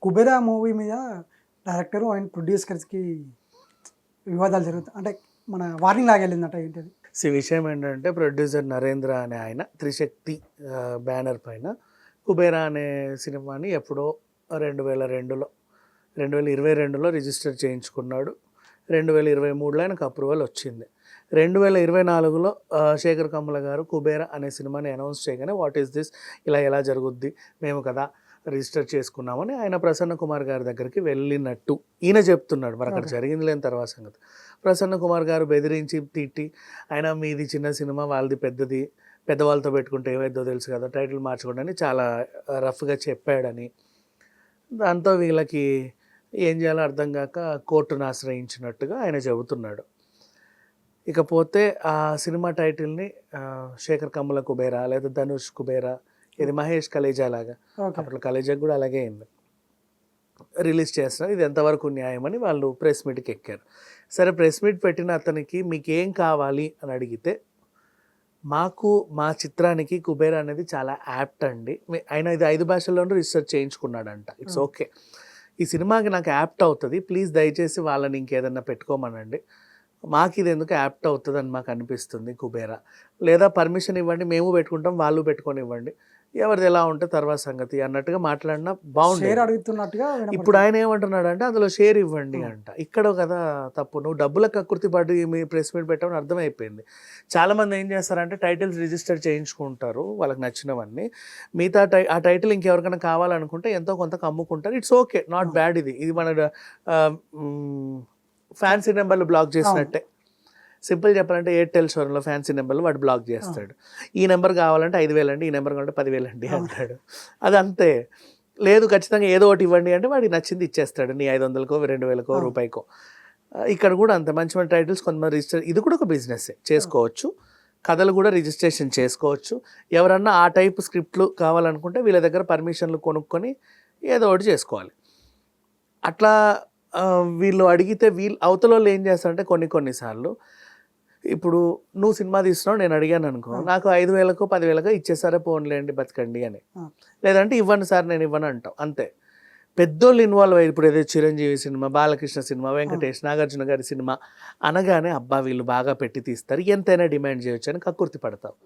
Kubera movie మీద director and ప్రొడ్యూసర్స్కి వివాదాలు జరుగుతాయి, అంటే మన వార్నింగ్ లాగెళ్ళిందట ఏంటది? విషయం ఏంటంటే ప్రొడ్యూసర్ నరేంద్ర అనే ఆయన త్రిశక్తి బ్యానర్ పైన కుబేరా అనే సినిమాని ఎప్పుడో 2022లో 2022లో రిజిస్టర్ చేయించుకున్నాడు. 2023లో ఆయనకు అప్రూవల్ వచ్చింది. 2024లో శేఖర్ కమ్ముల గారు కుబేరా అనే సినిమాని అనౌన్స్ చేయగానే వాట్ ఈస్ దిస్, ఇలా ఎలా జరుగుద్ది, మేము కదా రిజిస్టర్ చేసుకున్నామని ఆయన ప్రసన్న కుమార్ గారి దగ్గరికి వెళ్ళినట్టు ఈయన చెప్తున్నాడు. మరి అక్కడ జరిగింది లేని తర్వాత సంగతి. ప్రసన్న కుమార్ గారు బెదిరించి తిట్టి, ఆయన మీది చిన్న సినిమా వాళ్ళది పెద్దది, పెద్దవాళ్ళతో పెట్టుకుంటే ఏమైందో తెలుసు కదా, టైటిల్ మార్చుకోండి అని చాలా రఫ్గా చెప్పాడని, దాంతో వీళ్ళకి ఏం చేయాలో అర్థం కాక కోర్టును ఆశ్రయించినట్టుగా ఆయన చెబుతున్నాడు. ఇకపోతే ఆ సినిమా టైటిల్ని శేఖర్ కమ్ముల కుబేరా లేదా ధనుష్ కుబేరా, ఇది మహేష్ కలేజా లాగా, అప్పుడు కలేజాకి కూడా అలాగే అయింది, రిలీజ్ చేస్తున్నారు. ఇది ఎంతవరకు న్యాయమని వాళ్ళు ప్రెస్ మీట్కి ఎక్కారు. సరే, ప్రెస్ మీట్ పెట్టిన అతనికి మీకు ఏం కావాలి అని అడిగితే, మాకు మా చిత్రానికి కుబేరా అనేది చాలా యాప్ట్ అండి, ఆయన ఇది 5 భాషల్లోనూ రీసెర్చ్ చేయించుకున్నాడంట. ఇట్స్ ఓకే, ఈ సినిమాకి నాకు యాప్ట్ అవుతుంది, ప్లీజ్ దయచేసి వాళ్ళని ఇంకేదన్నా పెట్టుకోమనండి, మాకు ఇది ఎందుకు యాప్ట్ అవుతుంది అని మాకు అనిపిస్తుంది కుబేరా, లేదా పర్మిషన్ ఇవ్వండి మేము పెట్టుకుంటాం వాళ్ళు పెట్టుకొని ఇవ్వండి, ఎవరిది ఎలా ఉంటే తర్వాత సంగతి అన్నట్టుగా మాట్లాడినా బాగుంది. అడుగుతున్నట్టుగా ఇప్పుడు ఆయన ఏమంటున్నాడు అంటే అందులో షేర్ ఇవ్వండి అంట. ఇక్కడ కదా తప్పు, నువ్వు డబ్బుల కక్కుర్తి పడి మీ ప్రెస్ మీట్ పెట్టామని అర్థమైపోయింది. చాలామంది ఏం చేస్తారంటే టైటిల్స్ రిజిస్టర్ చేయించుకుంటారు వాళ్ళకి నచ్చినవన్నీ, మిగతా ఆ టైటిల్ ఇంకెవరికైనా కావాలనుకుంటే ఎంతో కొంత అమ్ముకుంటారు. It's okay, not bad. ఇది మన ఫ్యాన్సీ నెంబర్లు బ్లాక్ చేసినట్టే. సింపుల్ చెప్పాలంటే ఎయిర్టెల్ షోరూంలో ఫ్యాన్సీ నెంబర్లు వాడు బ్లాక్ చేస్తాడు. ఈ నెంబర్ కావాలంటే 5,000 అండి, ఈ నెంబర్ కావాలంటే 10,000 అండి అంటాడు. అది అంతే. లేదు ఖచ్చితంగా ఏదో ఒకటి ఇవ్వండి అంటే వాడికి నచ్చింది ఇచ్చేస్తాడు, నీ 500కో 2,000కో రూపాయికో. ఇక్కడ కూడా అంత మంచి మంచి టైటిల్స్ కొంతమంది రిజిస్టర్, ఇది కూడా ఒక బిజినెస్ చేసుకోవచ్చు, కథలు కూడా రిజిస్ట్రేషన్ చేసుకోవచ్చు. ఎవరన్నా ఆ టైప్ స్క్రిప్ట్లు కావాలనుకుంటే వీళ్ళ దగ్గర పర్మిషన్లు కొనుక్కొని ఏదో ఒకటి చేసుకోవాలి. అట్లా వీళ్ళు అడిగితే అవతల వాళ్ళు ఏం చేస్తారంటే కొన్నిసార్లు ఇప్పుడు నువ్వు సినిమా తీస్తున్నావు, నేను అడిగాను అనుకో, నాకు 5,000కో 10,000కో ఇచ్చేసారే పోన్లేండి బతకండి అని, లేదంటే ఇవ్వండి సార్ నేను ఇవ్వను అంటాం. అంతే. పెద్దోళ్ళు ఇన్వాల్వ్ అయ్యి ఇప్పుడు ఏదో చిరంజీవి సినిమా, బాలకృష్ణ సినిమా, వెంకటేష్, నాగార్జున గారి సినిమా అనగానే అబ్బా వీళ్ళు బాగా పెట్టి తీస్తారు, ఎంతైనా డిమాండ్ చేయొచ్చు అని కక్కుర్తి పడతావు.